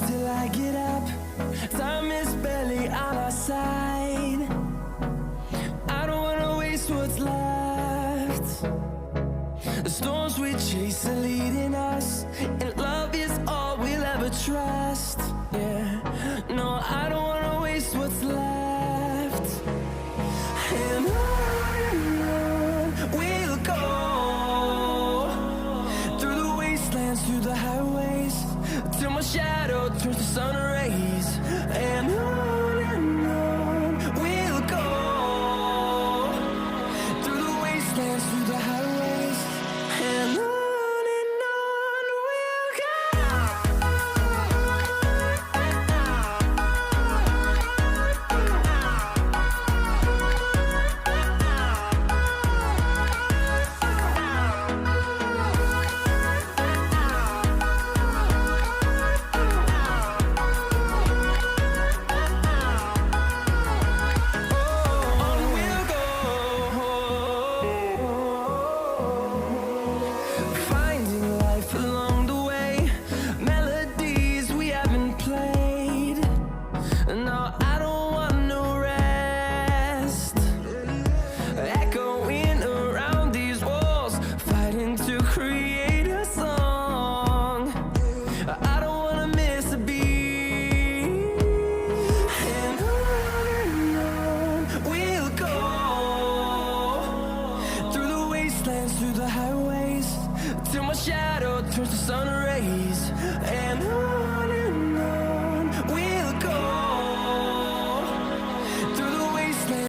till I get up. Time is barely on our side. I don't wanna waste what's left. The storms we chase are leading us, and